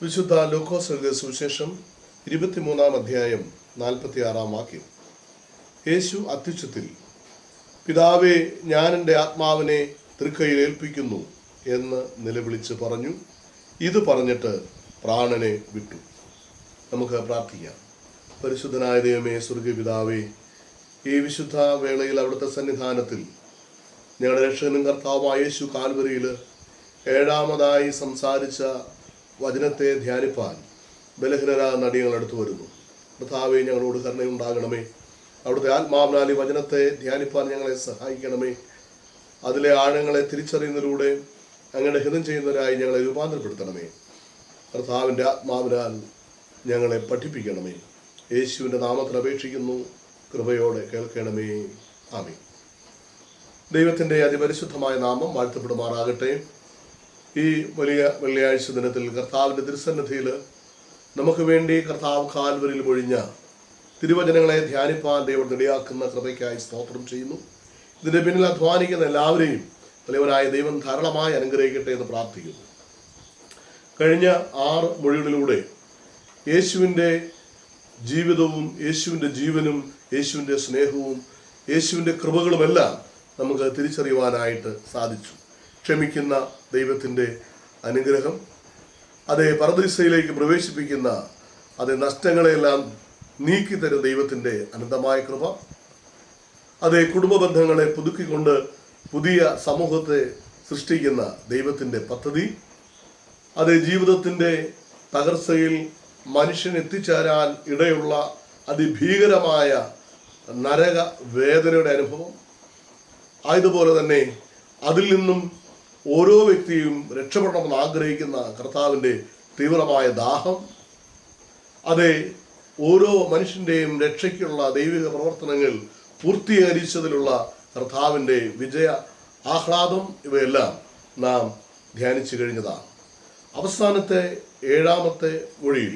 വിശുദ്ധ ലൂക്കോസ് എഴുതിയ സുവിശേഷം 23-ാം അധ്യായം 46-ാം വാക്യം. യേശു അത്യുച്ചത്തിൽ, പിതാവേ, ഞാൻ എൻ്റെ ആത്മാവിനെ തൃക്കൈയിൽ ഏൽപ്പിക്കുന്നു എന്ന് നിലവിളിച്ച് പറഞ്ഞു. ഇത് പറഞ്ഞിട്ട് പ്രാണനെ വിട്ടു. നമുക്ക് പ്രാർത്ഥിക്കാം. പരിശുദ്ധനായ ദൈവമേ, സ്വർഗീയ പിതാവേ, ഈ വിശുദ്ധ വേളയിൽ അവിടുത്തെ സന്നിധാനത്തിൽ ഞങ്ങളുടെ രക്ഷകനും കർത്താവുമായ യേശു കാൽവരിയിൽ ഏഴാമതായി സംസാരിച്ച വചനത്തെ ധ്യാനിപ്പാൻ ബലഹീനരായ നടികൾ അടുത്തു വരുന്നു. കർത്താവേ, ഞങ്ങളോട് കരുണയുണ്ടാകണമേ. അവിടുത്തെ ആത്മാവിനാൽ ഈ വചനത്തെ ധ്യാനിപ്പാൻ ഞങ്ങളെ സഹായിക്കണമേ. അതിലെ ആഴങ്ങളെ തിരിച്ചറിയുന്നതിലൂടെ അങ്ങയുടെ ഹിതം ചെയ്യുന്നവരായി ഞങ്ങളെ രൂപാന്തരപ്പെടുത്തണമേ. കർത്താവിൻ്റെ ആത്മാവിനാൽ ഞങ്ങളെ പഠിപ്പിക്കണമേ. യേശുവിൻ്റെ നാമത്തിൽ അപേക്ഷിക്കുന്നു, കൃപയോടെ കേൾക്കണമേ. ആമേൻ. ദൈവത്തിൻ്റെ അതിപരിശുദ്ധമായ നാമം വാഴ്ത്തപ്പെടുമാറാകട്ടെ. ഈ വലിയ വെള്ളിയാഴ്ച ദിനത്തിൽ കർത്താവിൻ്റെ തിരുസന്നിധിയിൽ നമുക്ക് വേണ്ടി കർത്താവ് കാൽവരിയിൽ പൊഴിഞ്ഞ തിരുവചനങ്ങളെ ധ്യാനിപ്പാൻ ദൈവം ഇടയാക്കുന്ന കൃപയ്ക്കായി സ്തോത്രം ചെയ്യുന്നു. ഇതിൻ്റെ പിന്നിൽ അധ്വാനിക്കുന്ന എല്ലാവരെയും വലിയവനായ ദൈവം ധാരാളമായി അനുഗ്രഹിക്കട്ടെ എന്ന് പ്രാർത്ഥിക്കുന്നു. കഴിഞ്ഞ 6 മൊഴികളിലൂടെ യേശുവിൻ്റെ ജീവിതവും യേശുവിൻ്റെ ജീവനും യേശുവിൻ്റെ സ്നേഹവും യേശുവിൻ്റെ കൃപകളുമെല്ലാം നമുക്ക് തിരിച്ചറിയുവാനായിട്ട് സാധിച്ചു. ക്ഷമിക്കുന്ന ദൈവത്തിൻ്റെ അനുഗ്രഹം, അതേ പരദീസയിലേക്ക് പ്രവേശിപ്പിക്കുന്ന അതേ നഷ്ടങ്ങളെല്ലാം നീക്കിത്തരുന്ന ദൈവത്തിൻ്റെ അനന്തമായ കൃപ, അതേ കുടുംബ ബന്ധങ്ങളെ പുതുക്കിക്കൊണ്ട് പുതിയ സമൂഹത്തെ സൃഷ്ടിക്കുന്ന ദൈവത്തിൻ്റെ പദ്ധതി, അതേ ജീവിതത്തിൻ്റെ തകർച്ചയിൽ മനുഷ്യൻ എത്തിച്ചേരാൻ ഇടയുള്ള അതിഭീകരമായ നരക വേദനയുടെ അനുഭവം, ആയതുപോലെ തന്നെ അതിൽ നിന്നും ഓരോ വ്യക്തിയും രക്ഷപ്പെടണമെന്ന് ആഗ്രഹിക്കുന്ന കർത്താവിൻ്റെ തീവ്രമായ ദാഹം, അതേ ഓരോ മനുഷ്യൻ്റെയും രക്ഷയ്ക്കുള്ള ദൈവിക പ്രവർത്തനങ്ങൾ പൂർത്തീകരിച്ചതിലുള്ള കർത്താവിൻ്റെ വിജയ ആഹ്ലാദം, ഇവയെല്ലാം നാം ധ്യാനിച്ചു കഴിഞ്ഞതാണ്. അവസാനത്തെ 7-ാമത്തെ മൊഴിയിൽ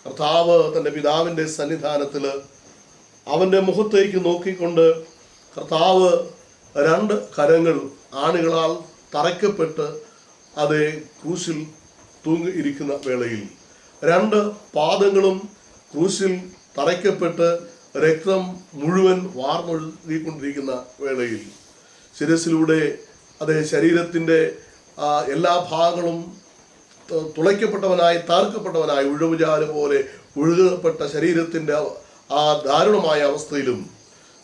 കർത്താവ് തൻ്റെ പിതാവിൻ്റെ സന്നിധാനത്തിൽ അവൻ്റെ മുഖത്തേക്ക് നോക്കിക്കൊണ്ട് കർത്താവ് 2 കരങ്ങൾ ആണികളാൽ തറയ്ക്കപ്പെട്ട് അതേ ക്രൂശിൽ തൂങ്ങിയിരിക്കുന്ന വേളയിൽ 2 പാദങ്ങളും ക്രൂശിൽ തറയ്ക്കപ്പെട്ട് രക്തം മുഴുവൻ വാർന്നൊഴുകിക്കൊണ്ടിരിക്കുന്ന വേളയിൽ ശിരസിലൂടെ അതേ ശരീരത്തിൻ്റെ എല്ലാ ഭാഗങ്ങളും തുളയ്ക്കപ്പെട്ടവനായി താർക്കപ്പെട്ടവനായി ഉഴവുചാല് പോലെ ഒഴുകപ്പെട്ട ശരീരത്തിൻ്റെ ആ ദാരുണമായ അവസ്ഥയിലും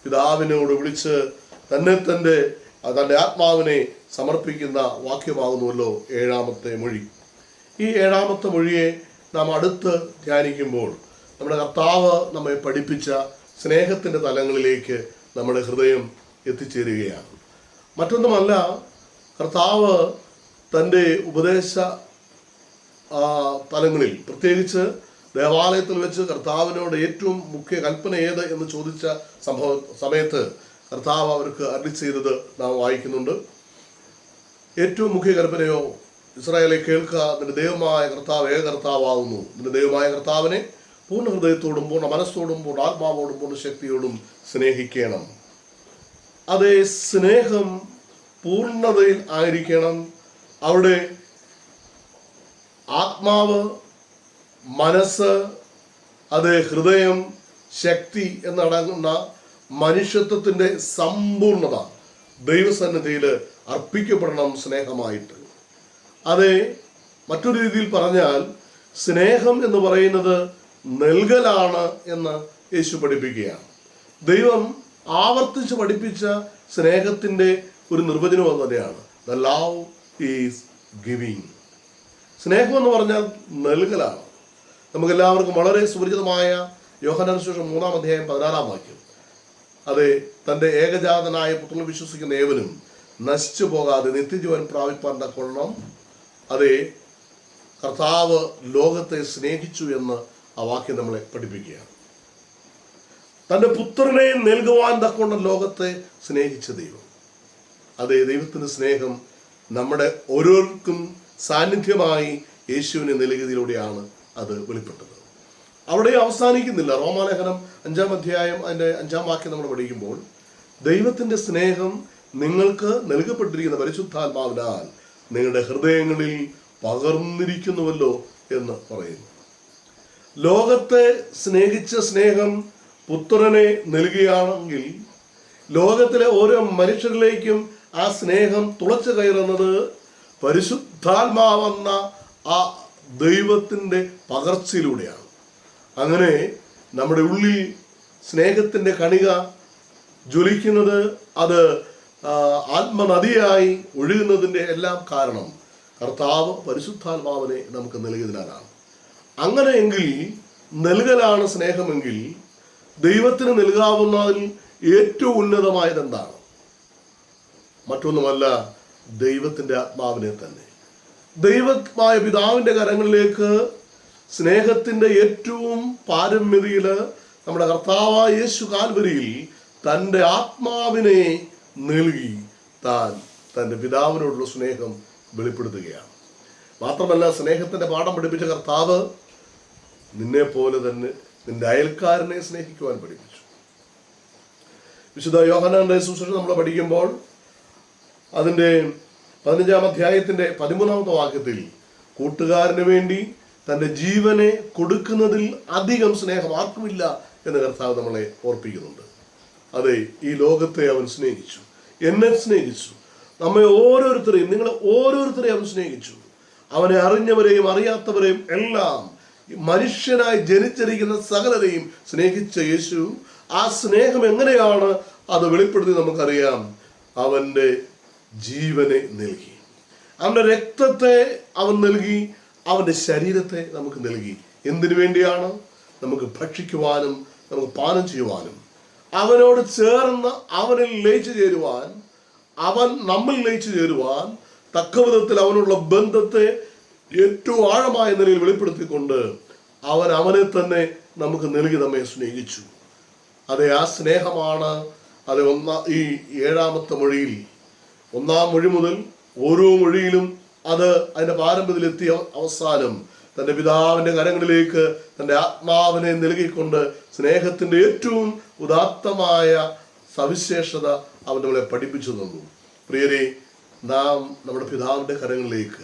പിതാവിനോട് വിളിച്ച് തൻ്റെ ആത്മാവിനെ സമർപ്പിക്കുന്ന വാക്യമാകുന്നുവല്ലോ 7-ാമത്തെ മൊഴി. ഈ 7-ാമത്തെ മൊഴിയെ നാം അടുത്ത് ധ്യാനിക്കുമ്പോൾ നമ്മുടെ കർത്താവ് നമ്മെ പഠിപ്പിച്ച സ്നേഹത്തിൻ്റെ തലങ്ങളിലേക്ക് നമ്മുടെ ഹൃദയം എത്തിച്ചേരുകയാണ്. മറ്റൊന്നുമല്ല, കർത്താവ് തൻ്റെ ഉപദേശ തലങ്ങളിൽ, പ്രത്യേകിച്ച് ദേവാലയത്തിൽ വെച്ച് കർത്താവിനോട് ഏറ്റവും മുഖ്യ കൽപ്പന ഏത് എന്ന് ചോദിച്ച സമയത്ത് കർത്താവ് അവർക്ക് അരുളി ചെയ്തത് നാം വായിക്കുന്നുണ്ട്. ഏറ്റവും മുഖ്യ കൽപ്പനയോ, ഇസ്രായേലെ കേൾക്കുക, നിന്റെ ദൈവമായ കർത്താവ് ഏക കർത്താവാകുന്നു. നിന്റെ ദൈവമായ കർത്താവിനെ പൂർണ്ണ ഹൃദയത്തോടും പൂർണ്ണ മനസ്സോടും പൂർണ്ണ ആത്മാവോടും പൂർണ്ണ ശക്തിയോടും സ്നേഹിക്കണം. അതേ സ്നേഹം പൂർണ്ണതയിൽ ആയിരിക്കണം. അവിടെ ആത്മാവ്, മനസ്സ്, അതേ ഹൃദയം, ശക്തി എന്നടങ്ങുന്ന മനുഷ്യത്വത്തിൻ്റെ സമ്പൂർണത ദൈവസന്നിധിയിൽ അർപ്പിക്കപ്പെടണം സ്നേഹമായിട്ട്. അതേ മറ്റൊരു രീതിയിൽ പറഞ്ഞാൽ സ്നേഹം എന്ന് പറയുന്നത് നൽകലാണ് എന്ന് യേശു പഠിപ്പിക്കുകയാണ്. ദൈവം ആവർത്തിച്ച് പഠിപ്പിച്ച സ്നേഹത്തിൻ്റെ ഒരു നിർവചനം തന്നെയാണ് ദ ലവ് ഈസ് ഗിവിങ്. സ്നേഹം എന്ന് പറഞ്ഞാൽ നൽകലാണ്. നമുക്കെല്ലാവർക്കും വളരെ സുപരിചിതമായ യോഹന്നാൻ സുവിശേഷം 3-ാം അധ്യായം 16-ാം വാക്യം. അതെ, തൻ്റെ ഏകജാതനായ പുത്രനിൽ വിശ്വസിക്കുന്ന ഏവനും നശിച്ചു പോകാതെ നിത്യജീവൻ പ്രാപിപ്പാൻ തക്കവണ്ണം അതെ കർത്താവ് ലോകത്തെ സ്നേഹിച്ചു എന്ന് ആ വാക്യം നമ്മളെ പഠിപ്പിക്കുകയാണ്. തൻ്റെ പുത്രനെ നൽകുവാൻ തക്കവണ്ണം ലോകത്തെ സ്നേഹിച്ച ദൈവം. അതെ, ദൈവത്തിൻ്റെ സ്നേഹം നമ്മുടെ ഓരോരുത്തർക്കും സാന്നിധ്യമായി യേശുവിനെ നൽകിയതിലൂടെയാണ് അത് വെളിപ്പെട്ടത്. അവിടെ അവസാനിക്കുന്നില്ല. റോമാലേഖനം 5-ാം അധ്യായം അതിൻ്റെ 5-ാം വാക്യം നമ്മൾ പഠിക്കുമ്പോൾ ദൈവത്തിൻ്റെ സ്നേഹം നിങ്ങൾക്ക് നൽകപ്പെട്ടിരിക്കുന്ന പരിശുദ്ധാത്മാവിനാൽ നിങ്ങളുടെ ഹൃദയങ്ങളിൽ പകർന്നിരിക്കുന്നുവല്ലോ എന്ന് പറയുന്നു. ലോകത്തെ സ്നേഹിച്ച സ്നേഹം പുത്രനെ നൽകുകയാണെങ്കിൽ ലോകത്തിലെ ഓരോ മനുഷ്യരിലേക്കും ആ സ്നേഹം തുളച്ചു കയറുന്നത് പരിശുദ്ധാത്മാവെന്ന ആ ദൈവത്തിൻ്റെ പകർച്ചയിലൂടെയാണ്. അങ്ങനെ നമ്മുടെ ഉള്ളിൽ സ്നേഹത്തിൻ്റെ കണിക ജ്വലിക്കുന്നത്, അത് ആത്മനദിയായി ഒഴുകുന്നതിൻ്റെ എല്ലാം കാരണം കർത്താവ് പരിശുദ്ധാത്മാവിനെ നമുക്ക് നൽകിയതിനാലാണ്. അങ്ങനെയെങ്കിൽ നൽകലാണ് സ്നേഹമെങ്കിൽ ദൈവത്തിന് നൽകാവുന്നതിൽ ഏറ്റവും ഉന്നതമായത് എന്താണ്? മറ്റൊന്നുമല്ല, ദൈവത്തിൻ്റെ ആത്മാവിനെ തന്നെ. ദൈവമായ പിതാവിൻ്റെ കരങ്ങളിലേക്ക് സ്നേഹത്തിൻ്റെ ഏറ്റവും പാരമ്യതയിൽ നമ്മുടെ കർത്താവായ യേശു കാൽവരിയിൽ തൻ്റെ ആത്മാവിനെ നൽകി താൻ തൻ്റെ പിതാവിനോടുള്ള സ്നേഹം വെളിപ്പെടുത്തുകയാണ്. മാത്രമല്ല, സ്നേഹത്തിൻ്റെ പാഠം പഠിപ്പിച്ച കർത്താവ് നിന്നെ പോലെ തന്നെ നിന്റെ അയൽക്കാരനെ സ്നേഹിക്കുവാൻ പഠിപ്പിച്ചു. വിശുദ്ധ യോഹന്നാന്റെ സുവിശേഷം നമ്മൾ പഠിക്കുമ്പോൾ അതിൻ്റെ 15-ാം അധ്യായത്തിൻ്റെ 13-ാമത്തെ വാക്യത്തിൽ കൂട്ടുകാരന് വേണ്ടി തൻ്റെ ജീവനെ കൊടുക്കുന്നതിൽ അധികം സ്നേഹം ആർക്കുമില്ല എന്ന് കർത്താവ് നമ്മളെ ഓർപ്പിക്കുന്നുണ്ട്. അതെ, ഈ ലോകത്തെ അവൻ സ്നേഹിച്ചു, എന്നെ സ്നേഹിച്ചു, നമ്മെ ഓരോരുത്തരെയും, നിങ്ങളെ ഓരോരുത്തരെയും അവൻ സ്നേഹിച്ചു. അവനെ അറിഞ്ഞവരെയും അറിയാത്തവരെയും എല്ലാം, മനുഷ്യനായി ജനിച്ചിരിക്കുന്ന സകലരെയും സ്നേഹിച്ച യേശു ആ സ്നേഹം എങ്ങനെയാണ് അത് വെളിപ്പെടുത്തി നമുക്കറിയാം. അവൻ്റെ ജീവനെ നൽകി, അവൻ്റെ രക്തത്തെ അവൻ നൽകി, അവൻ്റെ ശരീരത്തെ നമുക്ക് നൽകി. എന്തിനു വേണ്ടിയാണ്? നമുക്ക് ഭക്ഷിക്കുവാനും നമുക്ക് പാനം ചെയ്യുവാനും, അവനോട് ചേർന്ന് അവനിൽ ലയിച്ചു ചേരുവാൻ, അവൻ നമ്മിൽ ലയിച്ചു ചേരുവാൻ തക്കവിധത്തിൽ അവനുള്ള ബന്ധത്തെ ഏറ്റവും ആഴമായ നിലയിൽ വെളിപ്പെടുത്തിക്കൊണ്ട് അവനെ തന്നെ നമുക്ക് നൽകി നമ്മെ സ്നേഹിച്ചു. അതെ, ആ സ്നേഹമാണ് അത് ഈ 7-ാമത്തെ മൊഴിയിൽ, 1-ാം മൊഴി മുതൽ ഓരോ മൊഴിയിലും അത് അതിൻ്റെ പാരമ്പര്യത്തിലെത്തിയ അവസാനം തൻ്റെ പിതാവിൻ്റെ കരങ്ങളിലേക്ക് തൻ്റെ ആത്മാവിനെ നൽകിക്കൊണ്ട് സ്നേഹത്തിൻ്റെ ഏറ്റവും ഉദാത്തമായ സവിശേഷത അവൻ നമ്മളെ പഠിപ്പിച്ചു തന്നു. പ്രിയരെ, നാം നമ്മുടെ പിതാവിൻ്റെ കരങ്ങളിലേക്ക്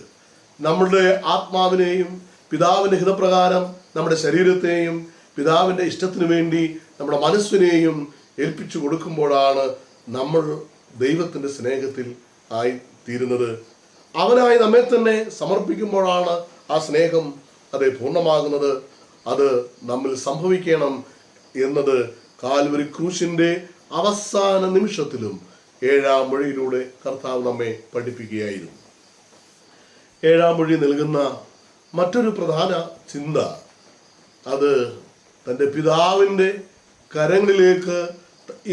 നമ്മളുടെ ആത്മാവിനെയും പിതാവിൻ്റെ ഹിതപ്രകാരം നമ്മുടെ ശരീരത്തെയും പിതാവിൻ്റെ ഇഷ്ടത്തിനു വേണ്ടി നമ്മുടെ മനസ്സിനെയും ഏൽപ്പിച്ചു കൊടുക്കുമ്പോഴാണ് നമ്മൾ ദൈവത്തിൻ്റെ സ്നേഹത്തിൽ ആയിത്തീരുന്നത്. അവനായി നമ്മെ തന്നെ സമർപ്പിക്കുമ്പോഴാണ് ആ സ്നേഹം അത് പൂർണ്ണമാകുന്നത്. അത് നമ്മിൽ സംഭവിക്കണം എന്നത് കാൽവരി ക്രൂശിൻ്റെ അവസാന നിമിഷത്തിലും 7-ാം മൊഴിയിലൂടെ കർത്താവ് നമ്മെ പഠിപ്പിക്കുകയായിരുന്നു. 7-ാം മൊഴി നൽകുന്ന മറ്റൊരു പ്രധാന ചിന്ത, അത് തൻ്റെ പിതാവിൻ്റെ കരങ്ങളിലേക്ക്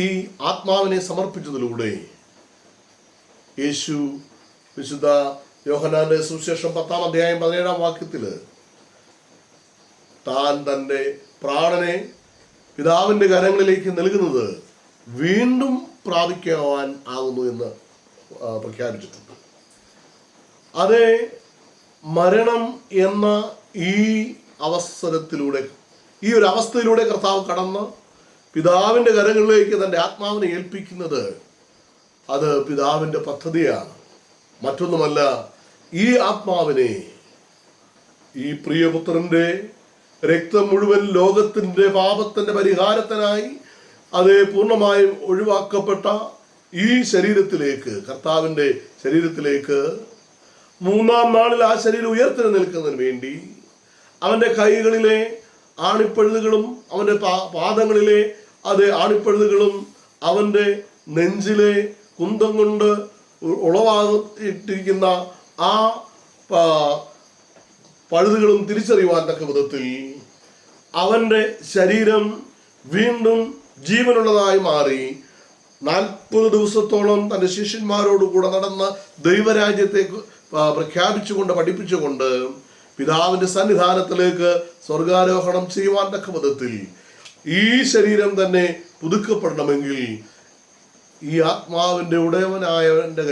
ഈ ആത്മാവിനെ സമർപ്പിച്ചതിലൂടെ യേശു വിശുദ്ധ യോഹന്നാന്റെ സുവിശേഷം 10-ാം അധ്യായം 17-ാം വാക്യത്തിൽ താൻ തൻ്റെ പ്രാണനെ പിതാവിൻ്റെ കരങ്ങളിലേക്ക് നൽകുന്നത് വീണ്ടും പ്രാപിക്കുവാൻ ആകുന്നു എന്ന് പ്രഖ്യാപിച്ചിട്ടുണ്ട്. അതേ, മരണം എന്ന ഈ അവസരത്തിലൂടെ, ഈ ഒരു അവസ്ഥയിലൂടെ കർത്താവ് കടന്ന് പിതാവിൻ്റെ കരങ്ങളിലേക്ക് തൻ്റെ ആത്മാവിനെ ഏൽപ്പിക്കുന്നത് അത് പിതാവിൻ്റെ പദ്ധതിയാണ്. മറ്റൊന്നുമല്ല, ഈ ആത്മാവിനെ, ഈ പ്രിയപുത്രൻ്റെ രക്തം മുഴുവൻ ലോകത്തിൻ്റെ പാപത്തിൻ്റെ പരിഹാരത്തിനായി അത് പൂർണ്ണമായും ഒഴിവാക്കപ്പെട്ട ഈ ശരീരത്തിലേക്ക്, കർത്താവിൻ്റെ ശരീരത്തിലേക്ക് 3-ാം നാളിൽ ആ ശരീരം ഉയർത്തി നിൽക്കുന്നതിന് വേണ്ടി അവൻ്റെ കൈകളിലെ ആണിപ്പഴുതുകളും അവൻ്റെ പാദങ്ങളിലെ ആണിപ്പഴുതുകളും അവൻ്റെ നെഞ്ചിലെ കുന്തം കൊണ്ട് ഉളവായിട്ടിരിക്കുന്ന ആ പഴുതുകളും തിരിച്ചറിയുവാൻ തക്ക വിധത്തിൽ അവൻ്റെ ശരീരം വീണ്ടും ജീവനുള്ളതായി മാറി 40 ദിവസത്തോളം തൻ്റെ ശിഷ്യന്മാരോടുകൂടെ നടന്ന് ദൈവരാജ്യത്തെ പ്രഖ്യാപിച്ചുകൊണ്ട് പഠിപ്പിച്ചുകൊണ്ട് പിതാവിന്റെ സന്നിധാനത്തിലേക്ക് സ്വർഗാരോഹണം ചെയ്യുവാൻ തക്ക വിധത്തിൽ ഈ ശരീരം തന്നെ പുതുക്കപ്പെടണമെങ്കിൽ ഈ ആത്മാവിന്റെ ഉടയവനായവന്റെ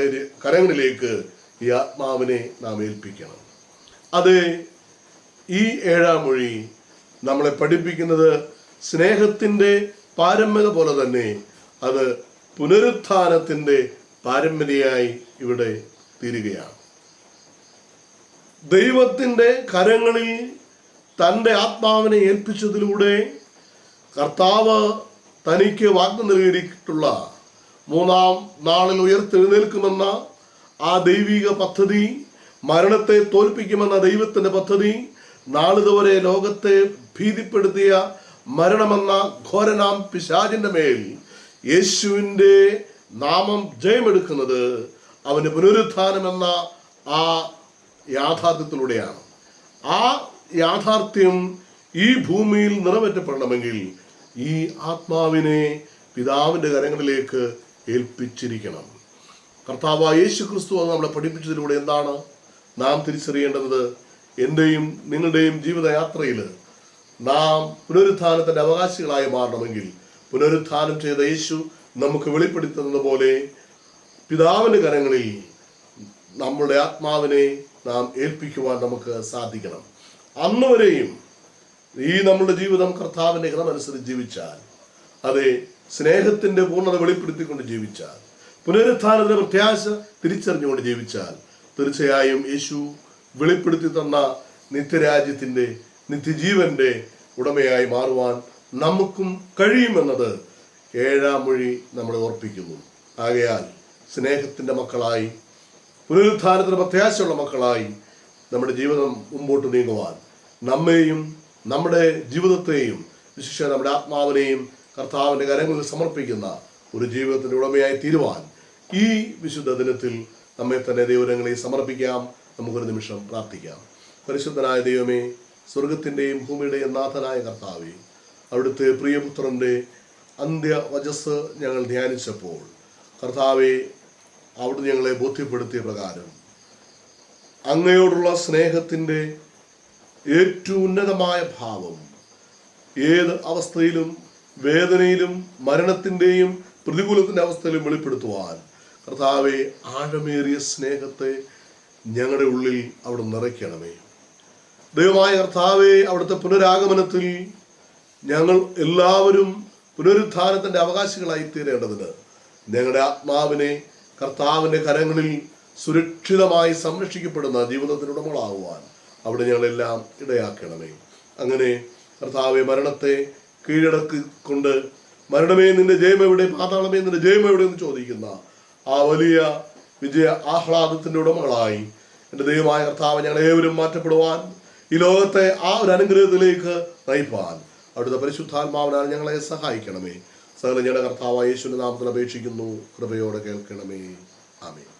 കരങ്ങളിലേക്ക് ഈ ആത്മാവിനെ നാം ഏൽപ്പിക്കണം. അത് ഈ 7-ാം മൊഴി നമ്മളെ പഠിപ്പിക്കുന്നത് സ്നേഹത്തിന്റെ പാരമ്യത പോലെ തന്നെ അത് പുനരുത്ഥാനത്തിന്റെ പാരമ്യതയായി ഇവിടെ തീരുകയാണ്. ദൈവത്തിന്റെ കരങ്ങളിൽ തൻ്റെ ആത്മാവിനെ ഏൽപ്പിച്ചതിലൂടെ കർത്താവ് തനിക്ക് വാഗ്ദത്തം നൽകിയിട്ടുള്ള 3-ാം നാളിൽ ഉയർത്തെഴുന്നേൽക്കുമെന്ന ആ ദൈവിക പദ്ധതി, മരണത്തെ തോൽപ്പിക്കുമെന്ന ദൈവത്തിന്റെ പദ്ധതി, നാളിതുവരെ ലോകത്തെ ഭീതിപ്പെടുത്തിയ മരണമെന്ന ഘോരനാം പിശാചിന്റെ മേൽ യേശുവിൻ്റെ നാമം ജയമെടുക്കുന്നത് അവന്റെ പുനരുത്ഥാനമെന്ന ആ യാഥാർത്ഥ്യത്തിലൂടെയാണ്. ആ യാഥാർത്ഥ്യം ഈ ഭൂമിയിൽ നിറവേറ്റപ്പെടണമെങ്കിൽ ഈ ആത്മാവിനെ പിതാവിന്റെ കരങ്ങളിലേക്ക് ഏൽപ്പിച്ചിരിക്കണം. കർത്താവായ യേശു ക്രിസ്തു അത് നമ്മളെ പഠിപ്പിച്ചതിലൂടെ എന്താണ് നാം തിരിച്ചറിയേണ്ടത്? എൻ്റെയും നിങ്ങളുടെയും ജീവിതയാത്രയിൽ നാം പുനരുത്ഥാനത്തിന്റെ അവകാശികളായി മാറണമെങ്കിൽ പുനരുത്ഥാനം ചെയ്ത യേശു നമുക്ക് വെളിപ്പെടുത്തുന്നത് പോലെ പിതാവിന്റെ കരങ്ങളിൽ നമ്മുടെ ആത്മാവിനെ നാം ഏൽപ്പിക്കുവാൻ നമുക്ക് സാധിക്കണം. അന്ന് വരെയും ഈ നമ്മുടെ ജീവിതം കർത്താവിന്റെ ഹിതമനുസരിച്ച് ജീവിച്ചാൽ, അതെ, സ്നേഹത്തിന്റെ പൂർണ്ണത വെളിപ്പെടുത്തിക്കൊണ്ട് ജീവിച്ചാൽ, പുനരുത്ഥാനത്തിന്റെ പ്രത്യാശ തിരിച്ചറിഞ്ഞുകൊണ്ട് ജീവിച്ചാൽ, തീർച്ചയായും യേശു വെളിപ്പെടുത്തി തന്ന നിത്യരാജ്യത്തിന്റെ നിത്യജീവന്റെ ഉടമയായി മാറുവാൻ നമുക്കും കഴിയുമെന്നത് 7-ാം മൊഴി നമ്മളെ ഓർപ്പിക്കുന്നു. ആകയാൽ സ്നേഹത്തിന്റെ മക്കളായി, പുനരുത്ഥാനത്തിന് പ്രത്യാശയുള്ള മക്കളായി നമ്മുടെ ജീവിതം മുമ്പോട്ട് നീങ്ങുവാൻ, നമ്മെയും നമ്മുടെ ജീവിതത്തെയും വിശേഷിച്ച് നമ്മുടെ ആത്മാവിനെയും കർത്താവിന്റെ കരങ്ങളിൽ സമർപ്പിക്കുന്ന ഒരു ജീവിതത്തിന്റെ ഉടമയായി തീരുവാൻ ഈ വിശുദ്ധ ദിനത്തിൽ നമ്മെ തന്നെ ദൈവങ്ങളിൽ സമർപ്പിക്കാം. നമുക്കൊരു നിമിഷം പ്രാർത്ഥിക്കാം. പരിശുദ്ധനായ ദൈവമേ, സ്വർഗത്തിൻ്റെയും ഭൂമിയുടെയും നാഥനായ കർത്താവേ, അവിടുത്തെ പ്രിയപുത്രൻ്റെ അന്ത്യവചസ് ഞങ്ങൾ ധ്യാനിച്ചപ്പോൾ കർത്താവെ, അവിടുന്ന് ഞങ്ങളെ ബോധ്യപ്പെടുത്തിയ പ്രകാരം അങ്ങയോടുള്ള സ്നേഹത്തിൻ്റെ ഏറ്റവും ഉന്നതമായ ഭാവം ഏത് അവസ്ഥയിലും, വേദനയിലും, മരണത്തിൻ്റെയും പ്രതികൂലത്തിൻ്റെ അവസ്ഥയിലും വെളിപ്പെടുത്തുവാൻ കർത്താവെ, ആഴമേറിയ സ്നേഹത്തെ ഞങ്ങളുടെ ഉള്ളിൽ അവിടെ നിറയ്ക്കണമേ. ദൈവമായ കർത്താവെ, അവിടുത്തെ പുനരാഗമനത്തിൽ ഞങ്ങൾ എല്ലാവരും പുനരുത്ഥാനത്തിന്റെ അവകാശികളായി തീരേണ്ടതിന് ഞങ്ങളുടെ ആത്മാവിനെ കർത്താവിന്റെ കരങ്ങളിൽ സുരക്ഷിതമായി സംരക്ഷിക്കപ്പെടുന്ന ജീവിതത്തിനുടമകളാകുവാൻ അവിടെ ഞങ്ങളെല്ലാം ഇടയാക്കണമേ. അങ്ങനെ കർത്താവെ, മരണത്തെ കീഴടക്കിക്കൊണ്ട് മരണമേ നിന്റെ ജയം എവിടെ, പാതാളമേ നിന്റെ ജയം എവിടെ എന്ന് ചോദിക്കുന്ന ആ വലിയ വിജയ ആഹ്ലാദത്തിന്റെ ഉടമകളായി എൻ്റെ ദൈവമായ കർത്താവ് ഞങ്ങളേവരും മാറ്റപ്പെടുവാൻ, ഈ ലോകത്തെ ആ ഒരു അനുഗ്രഹത്തിലേക്ക് നയിപ്പാൻ അവിടുത്തെ പരിശുദ്ധാത്മാവിനാൽ ഞങ്ങളെ സഹായിക്കണമേ. സകല ഞങ്ങളുടെ കർത്താവായ യേശുവിന്റെ നാമത്തിൽ അപേക്ഷിക്കുന്നു, കൃപയോടെ കേൾക്കണമേ. ആമേൻ.